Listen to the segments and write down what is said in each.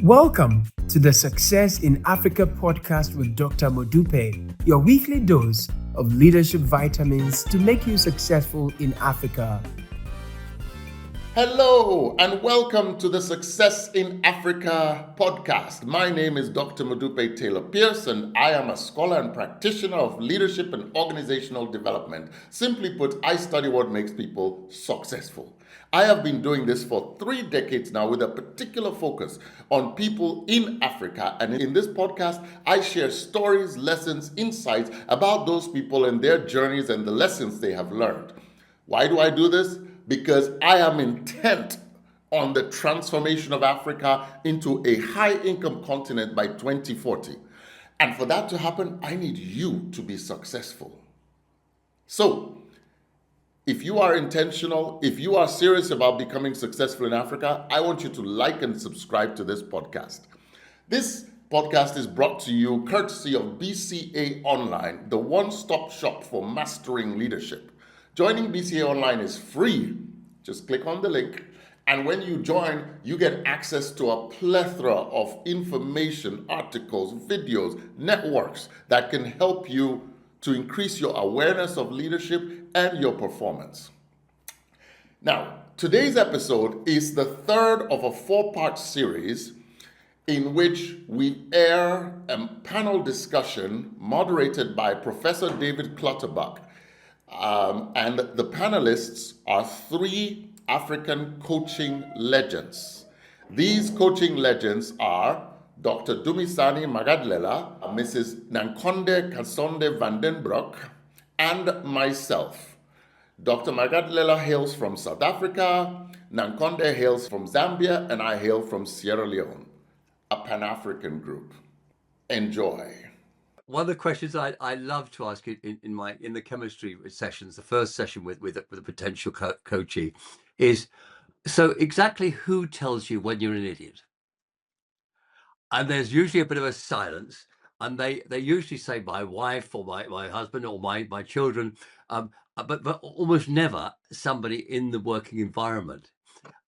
Welcome to the Success in Africa podcast with Dr. Modupe, your weekly dose of leadership vitamins to make you successful in Africa. Hello and welcome to the Success in Africa podcast. My name is Dr. Modupe Taylor Pierce and I am a scholar and practitioner of leadership and organizational development. Simply put, I study what makes people successful. I have been doing this for 3 decades now with a particular focus on people in Africa. And in this podcast, I share stories, lessons, insights about those people and their journeys and the lessons they have learned. Why do I do this? Because I am intent on the transformation of Africa into a high-income continent by 2040. And for that to happen, I need you to be successful. So, if you are intentional, if you are serious about becoming successful in Africa, I want you to like and subscribe to this podcast. This podcast is brought to you courtesy of BCA Online, the one-stop shop for mastering leadership. Joining BCA Online is free. Just click on the link. And when you join, you get access to a plethora of information, articles, videos, networks that can help you to increase your awareness of leadership and your performance. Now, today's episode is the third of a 4-part series in which we air a panel discussion moderated by Professor David Clutterbuck. And the panelists are 3 African coaching legends. These coaching legends are Dr. Dumisani Magadlela, Mrs. Nankonde Kasonde van den Broek, and myself. Dr. Magadlela hails from South Africa, Nankonde hails from Zambia, and I hail from Sierra Leone, a Pan-African group. Enjoy. One of the questions I love to ask in the chemistry sessions, the first session with a potential coachee, is so exactly who tells you when you're an idiot? And there's usually a bit of a silence, and they usually say my wife or my husband or my children, but almost never somebody in the working environment.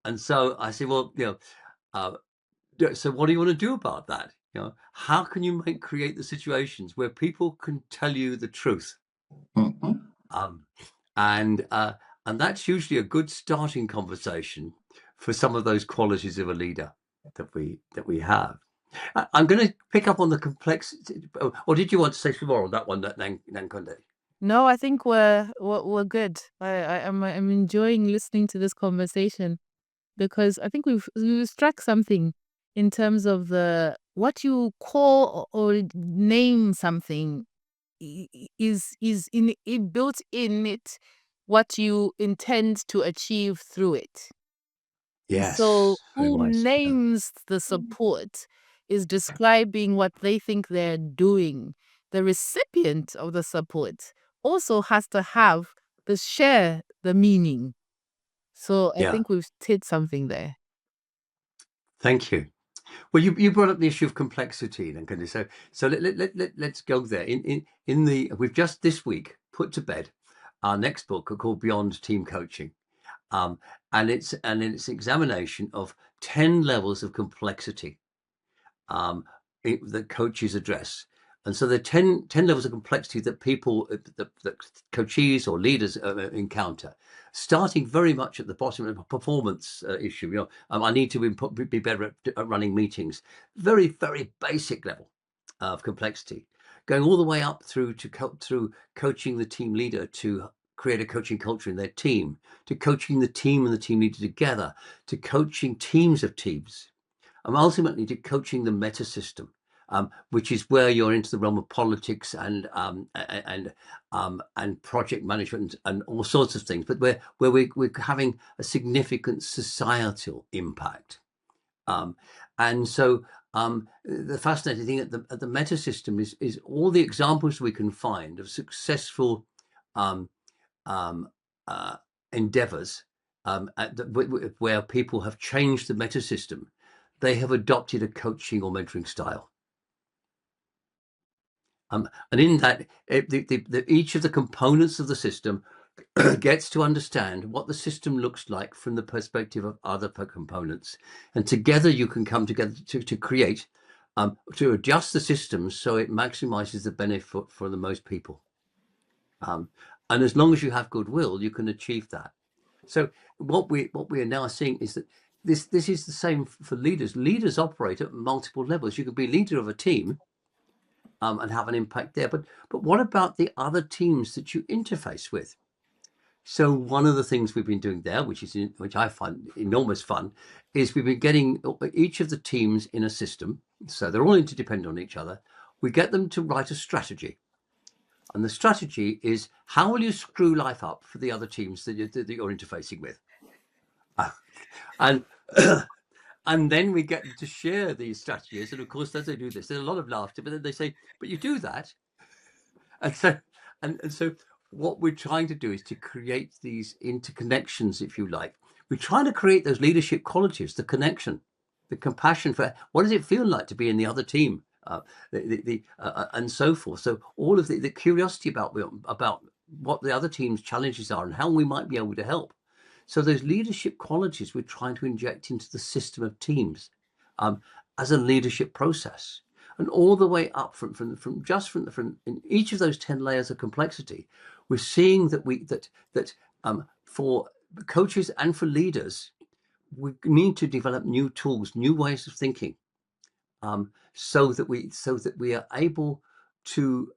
And so I say, well, so what do you want to do about that? How can you create the situations where people can tell you the truth? Mm-hmm. And that's usually a good starting conversation for some of those qualities of a leader that we have. I'm going to pick up on the complexity. Or did you want to say some more on that one, Nankonde? No, I think we're good. I'm enjoying listening to this conversation because I think we've struck something in terms of what you call or name something is built in it what you intend to achieve through it. Yes. So who names the support is describing what they think they're doing. The recipient of the support also has to share the meaning. So I think we've hit something there. Thank you. Well, you brought up the issue of complexity, then, so let's go there. We've just this week put to bed our next book called Beyond Team Coaching, and it's examination of 10 levels of complexity that coaches address. And so the 10 levels of complexity that people, that coachees or leaders encounter, starting very much at the bottom of a performance issue. I need to be better at running meetings. Very, very basic level of complexity, going all the way up through coaching the team leader to create a coaching culture in their team, to coaching the team and the team leader together, to coaching teams of teams, and ultimately to coaching the meta system. Which is where you're into the realm of politics and project management and all sorts of things, but where we're having a significant societal impact. And so the fascinating thing at the meta system is all the examples we can find of successful endeavors where people have changed the meta system. They have adopted a coaching or mentoring style. And in that, each of the components of the system gets to understand what the system looks like from the perspective of other components. And together you can come together to create, to adjust the system so it maximizes the benefit for the most people. And as long as you have goodwill, you can achieve that. So what we are now seeing is that this is the same for leaders. Leaders operate at multiple levels. You could be leader of a team and have an impact there. But what about the other teams that you interface with? So one of the things we've been doing there, which I find enormous fun, is we've been getting each of the teams in a system. So they're all interdependent on each other. We get them to write a strategy. And the strategy is, how will you screw life up for the other teams that you're interfacing with? And and then we get them to share these strategies. And of course, as they do this, there's a lot of laughter, but then they say, but you do that. And so what we're trying to do is to create these interconnections, if you like. We're trying to create those leadership qualities, the connection, the compassion for what does it feel like to be in the other team, and so forth. So all of the curiosity about what the other team's challenges are and how we might be able to help. So those leadership qualities we're trying to inject into the system of teams as a leadership process. And all the way up from in each of those 10 layers of complexity, we're seeing that for coaches and for leaders, we need to develop new tools, new ways of thinking, so that we are able to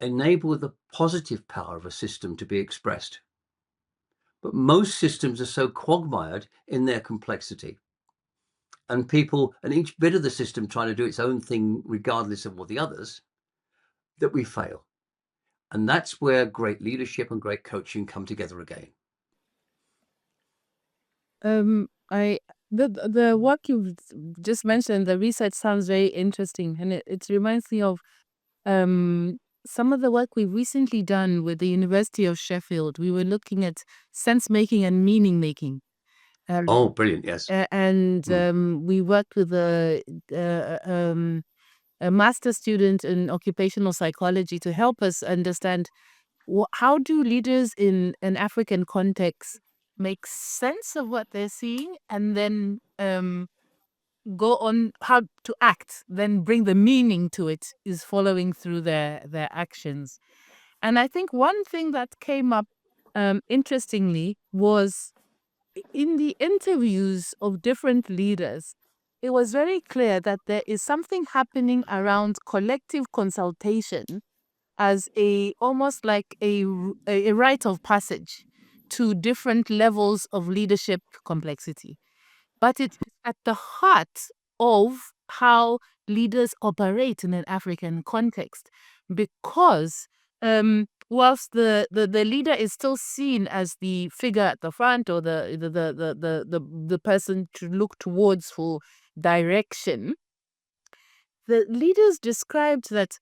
enable the positive power of a system to be expressed. But most systems are so quagmired in their complexity, and each bit of the system trying to do its own thing regardless of all the others, that we fail. And that's where great leadership and great coaching come together again. The work you've just mentioned, the research sounds very interesting, and it reminds me of some of the work we've recently done with the University of Sheffield. We were looking at sense making and meaning making. Oh, brilliant! Yes. And we worked with a master student in occupational psychology to help us understand how do leaders in an African context make sense of what they're seeing, and then go on how to act, then bring the meaning to it, is following through their actions. And I think one thing that came up interestingly was in the interviews of different leaders, it was very clear that there is something happening around collective consultation as almost like a rite of passage to different levels of leadership complexity. But it's at the heart of how leaders operate in an African context, because whilst the leader is still seen as the figure at the front, or the person to look towards for direction, the leaders described that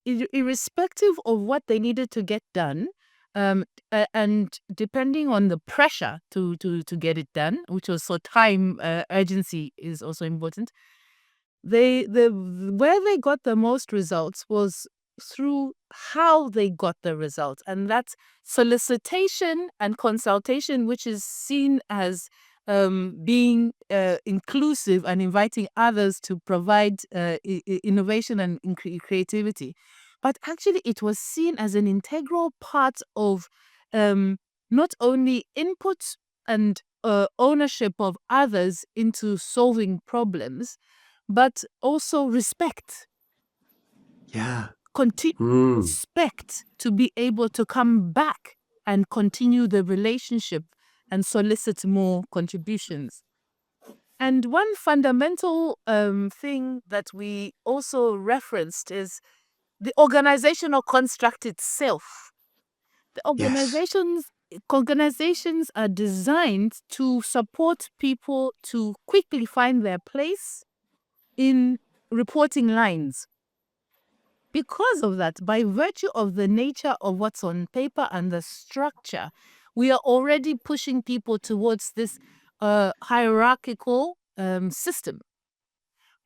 irrespective of what they needed to get done, and depending on the pressure to get it done, which was so time urgency is also important. Where they got the most results was through how they got the results, and that's solicitation and consultation, which is seen as being inclusive and inviting others to provide innovation and creativity. But actually, it was seen as an integral part of not only input and ownership of others into solving problems, but also respect. Yeah. Respect to be able to come back and continue the relationship and solicit more contributions. And one fundamental thing that we also referenced is the organizational construct itself. The organizations are designed to support people to quickly find their place in reporting lines. Because of that, by virtue of the nature of what's on paper and the structure, we are already pushing people towards this hierarchical system.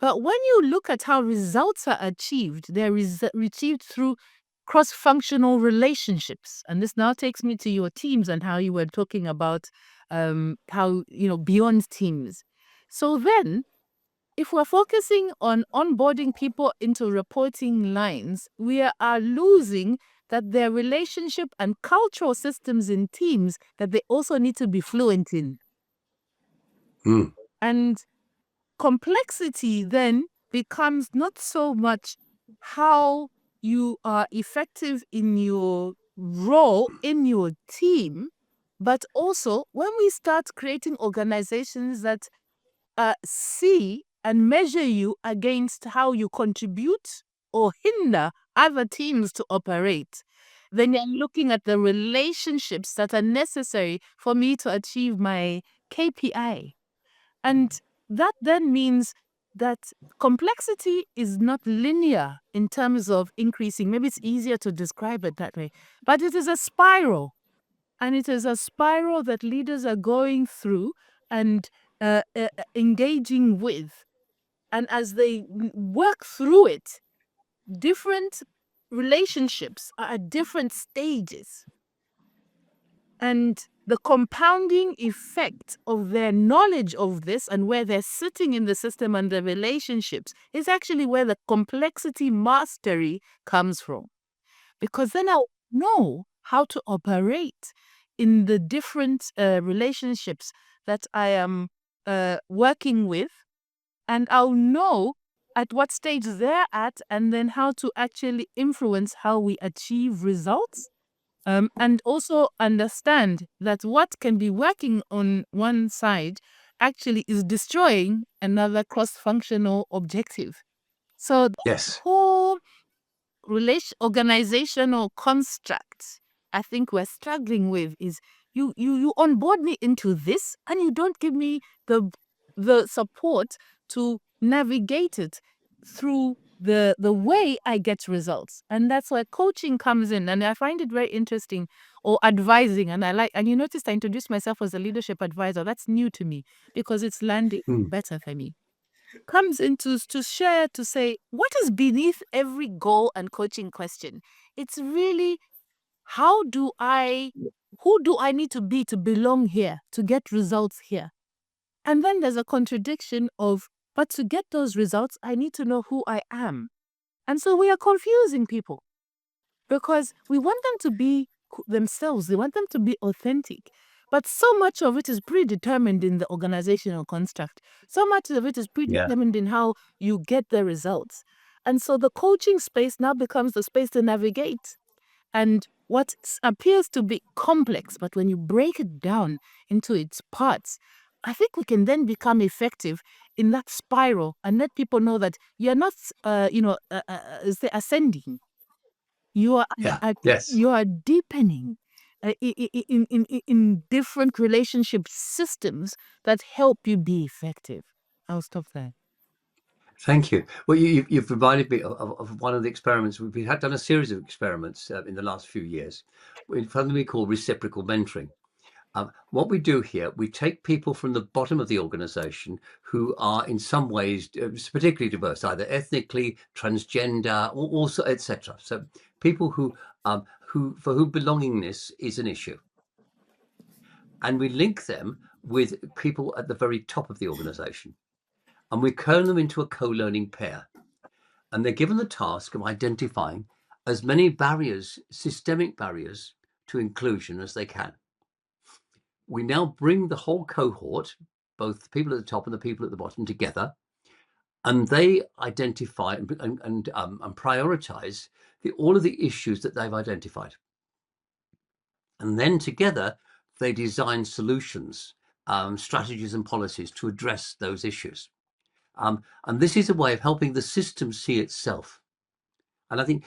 But when you look at how results are achieved, they're achieved through cross-functional relationships. And this now takes me to your teams and how you were talking about how, beyond teams. So then, if we're focusing on onboarding people into reporting lines, we are losing that their relationship and cultural systems in teams that they also need to be fluent in. And complexity then becomes not so much how you are effective in your role in your team, but also when we start creating organizations that see and measure you against how you contribute or hinder other teams to operate, then you're looking at the relationships that are necessary for me to achieve my KPI. And that then means that complexity is not linear in terms of increasing. Maybe it's easier to describe it that way, but it is a spiral. And it is a spiral that leaders are going through and engaging with. And as they work through it, different relationships are at different stages. And the compounding effect of their knowledge of this and where they're sitting in the system and the relationships is actually where the complexity mastery comes from. Because then I'll know how to operate in the different relationships that I am working with, and I'll know at what stage they're at, and then how to actually influence how we achieve results. And also understand that what can be working on one side actually is destroying another cross-functional objective. So the Yes. whole organizational construct I think we're struggling with is you onboard me into this and you don't give me the support to navigate it through the way I get results. And that's where coaching comes in. And I find it very interesting, or advising. And you noticed I introduced myself as a leadership advisor. That's new to me because it's landing better for me. Comes into to share, to say what is beneath every goal and coaching question. It's really who do I need to be to belong here, to get results here? And then there's a contradiction of, but to get those results, I need to know who I am. And so we are confusing people because we want them to be themselves. We want them to be authentic. But so much of it is predetermined in the organizational construct. So much of it is predetermined in how you get the results. And so the coaching space now becomes the space to navigate. And what appears to be complex, but when you break it down into its parts, I think we can then become effective in that spiral and let people know that you're not, ascending. You are, you are deepening in different relationship systems that help you be effective. I'll stop there. Thank you. Well, you've reminded me of one of the experiments. We've done a series of experiments in the last few years, something we call reciprocal mentoring. What we do here, we take people from the bottom of the organization who are in some ways particularly diverse, either ethnically, transgender, or also, etc. So people who for whom belongingness is an issue. And we link them with people at the very top of the organization. And we turn them into a co-learning pair. And they're given the task of identifying as many barriers, systemic barriers to inclusion as they can. We now bring the whole cohort, both the people at the top and the people at the bottom, together, and they identify and prioritize all of the issues that they've identified. And then together, they design solutions, strategies and policies to address those issues. And this is a way of helping the system see itself. And I think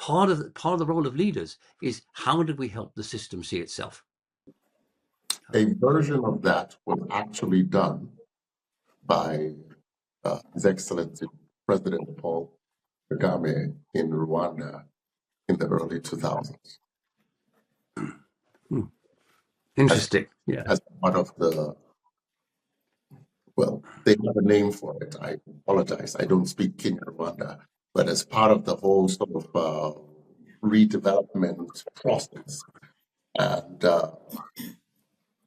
part of the role of leaders is, how do we help the system see itself? A version of that was actually done by His Excellency President Paul Kagame in Rwanda in the early 2000s. Interesting. As part of they have a name for it. I apologize. I don't speak Kinyarwanda, but as part of the whole sort of redevelopment process. And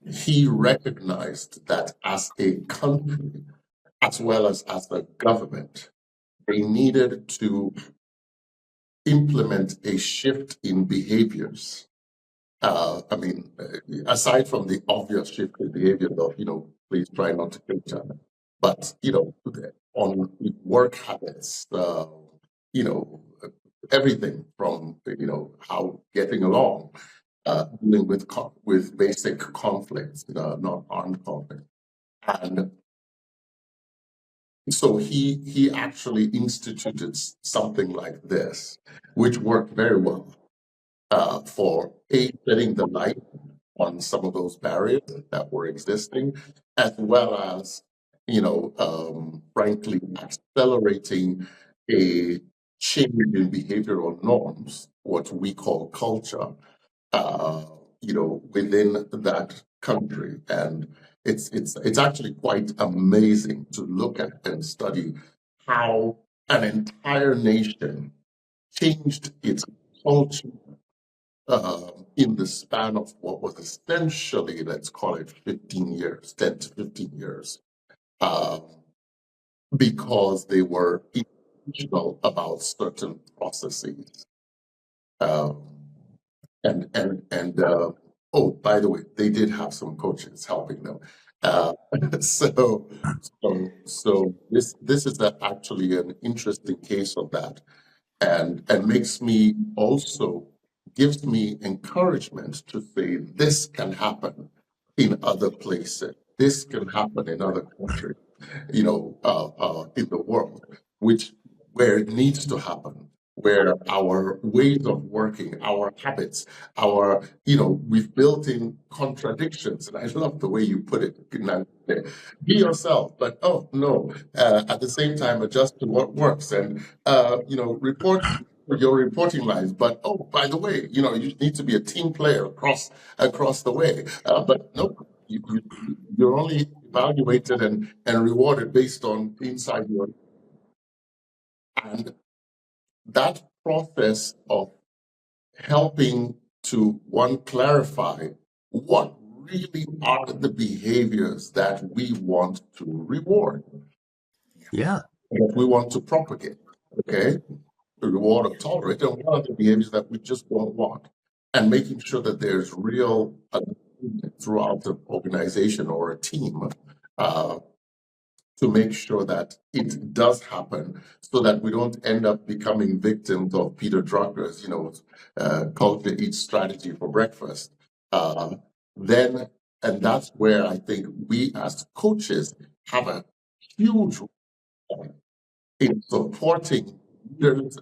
he recognized that as a country, as well as a government, they needed to implement a shift in behaviors. Aside from the obvious shift in behavior of, please try not to kill each other, but, on work habits, everything from, how getting along, dealing with basic conflicts, not armed conflict. And so he actually instituted something like this, which worked very well for shedding the light on some of those barriers that were existing, as well as, frankly, accelerating a change in behavioral norms, what we call culture, within that country. And it's actually quite amazing to look at and study how an entire nation changed its culture in the span of what was essentially, let's call it 15 years, 10 to 15 years, because they were intentional about certain processes. Oh, by the way, they did have some coaches helping them. So this is actually an interesting case of that, and gives me encouragement to say this can happen in other places. This can happen in other countries, in the world, where it needs to happen, where our ways of working, our habits, we've built in contradictions. And I love the way you put it. Be yourself, but oh no, at the same time, adjust to what works, and report your reporting lines. But oh, by the way, you need to be a team player across the way. But no, you're only evaluated and rewarded based on inside your. And that process of helping to clarify what really are the behaviors that we want to reward, Yeah. that we want to propagate, okay? Reward or tolerate, and what are the behaviors that we just don't want, and making sure that there's real agreement throughout the organization or a team to make sure that it does happen, so that we don't end up becoming victims of Peter Drucker's, culture eats strategy for breakfast. And that's where I think we as coaches have a huge role in supporting leaders,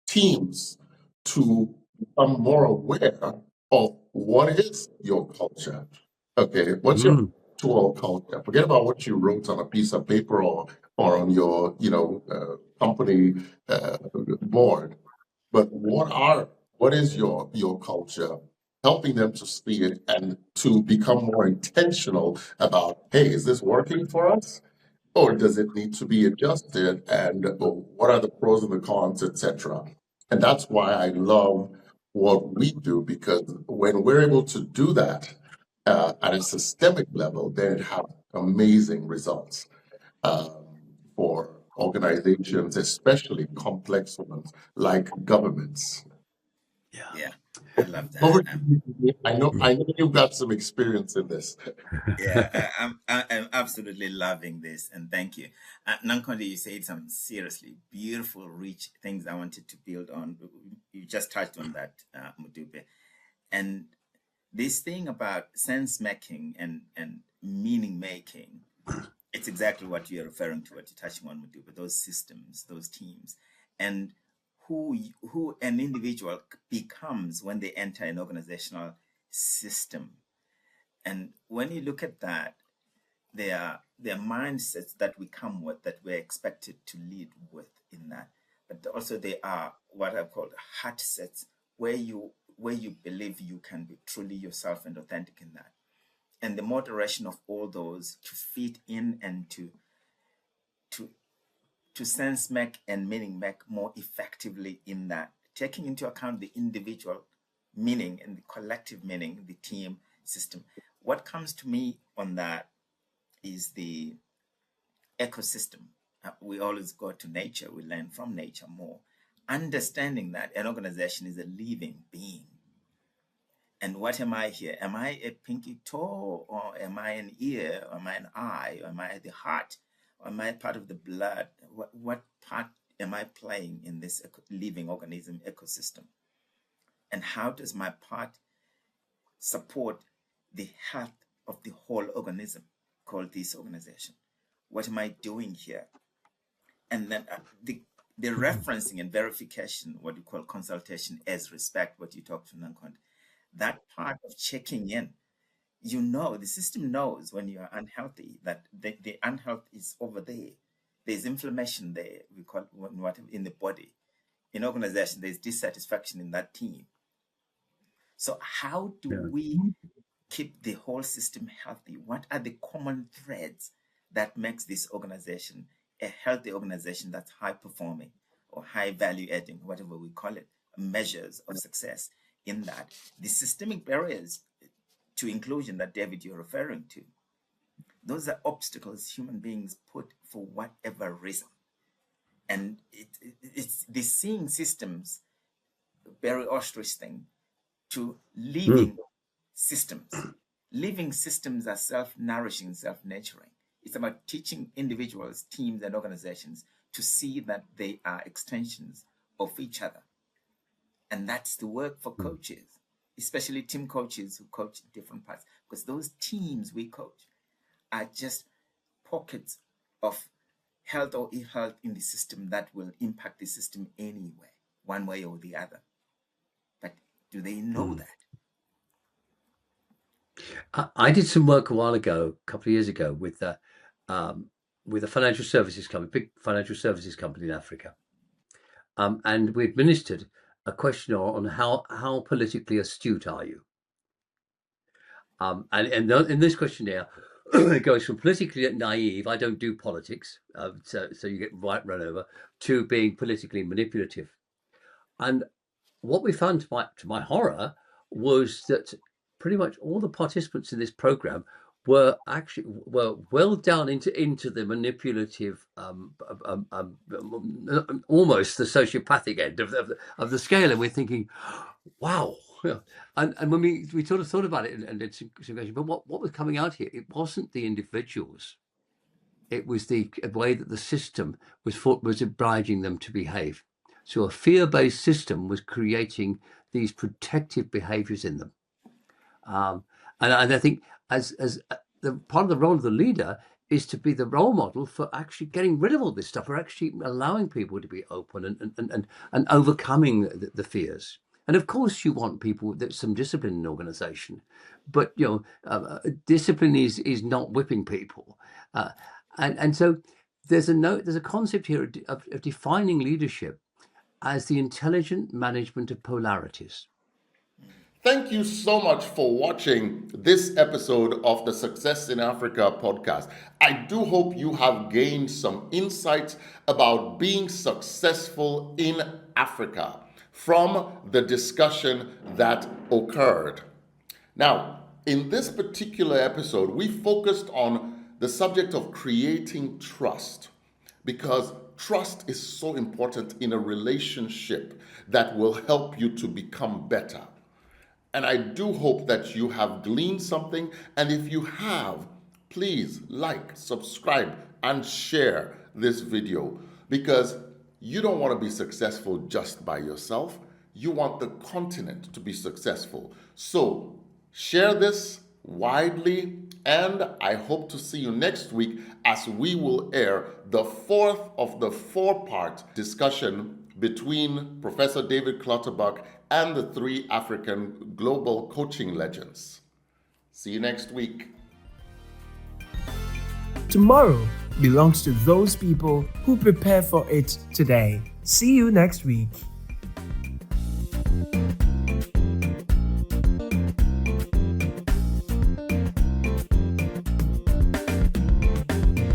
teams, to become more aware of what is your culture. Okay, what's your actual culture? Forget about what you wrote on a piece of paper or on your company board, but what is your culture? Helping them to see it and to become more intentional about, hey, is this working for us? Or does it need to be adjusted? And what are the pros and the cons, etc.? And that's why I love what we do, because when we're able to do that at a systemic level, then it has amazing results for organizations, especially complex ones like governments. Yeah, I love that. Over to you. I know you've got some experience in this. Yeah, I'm absolutely loving this, and thank you. Nankonde, you said some seriously beautiful, rich things I wanted to build on. You just touched on that, Modupe. And this thing about sense making and meaning making, it's exactly what you're referring to, what you're touching on, Modupe, those systems, those teams, and who an individual becomes when they enter an organizational system. And when you look at that, there are mindsets that we come with, that we're expected to lead with in that. But also they are what I call heart sets, where you believe you can be truly yourself and authentic in that. And the moderation of all those to fit in and to sense make and meaning make more effectively in that taking into account the individual meaning and the collective meaning, the team system. What comes to me on that is the ecosystem. We always go to nature, we learn from nature more. Understanding that an organization is a living being. And what am I here? Am I a pinky toe, or am I an ear, or am I an eye, or am I the heart, or am I part of the blood? What part am I playing in this living organism ecosystem? And how does my part support the health of the whole organism called this organization? What am I doing here? And then the referencing and verification, what you call consultation as respect, what you talked to Nankonde, that part of checking in, the system knows when you are unhealthy, that the unhealth is over there. There's inflammation there, we call it whatever, in the body. In organization, there's dissatisfaction in that team. So how do we keep the whole system healthy? What are the common threads that makes this organization a healthy organization that's high performing or high value adding, whatever we call it, measures of success in that? The systemic barriers to inclusion that, David, you're referring to, those are obstacles human beings put for whatever reason. And it's the seeing systems, Barry Ostrich thing, to living systems. Living systems are self-nourishing, self-nurturing. It's about teaching individuals, teams, and organizations to see that they are extensions of each other. And that's the work for coaches, especially team coaches who coach different parts, because those teams we coach are just pockets of health or ill-health in the system that will impact the system anyway, one way or the other. But do they know that? I did some work a while ago, a couple of years ago, with a financial services company, big financial services company in Africa, and we administered a questionnaire on how politically astute are you, and in this questionnaire, it goes from politically naive, I don't do politics, so you get run over, to being politically manipulative. And what we found, to my horror, was that pretty much all the participants in this program were well down into the manipulative, almost the sociopathic end of the scale, and we're thinking, wow. And when we sort of thought about it and did some question, but what was coming out here? It wasn't the individuals; it was the way that the system was obliging them to behave. So a fear-based system was creating these protective behaviors in them. And I think as the part of the role of the leader is to be the role model for actually getting rid of all this stuff, or actually allowing people to be open and overcoming the fears. And of course, you want people there's some discipline in an organization, but discipline is not whipping people. And so there's a concept here of defining leadership as the intelligent management of polarities. Thank you so much for watching this episode of the Success in Africa podcast. I do hope you have gained some insights about being successful in Africa from the discussion that occurred. Now, in this particular episode, we focused on the subject of creating trust, because trust is so important in a relationship that will help you to become better. And I do hope that you have gleaned something. And if you have, please like, subscribe, and share this video, because you don't want to be successful just by yourself. You want the continent to be successful. So share this widely, and I hope to see you next week as we will air the fourth of the 4-part discussion between Professor David Clutterbuck and the 3 African global coaching legends. See you next week. Tomorrow belongs to those people who prepare for it today. See you next week.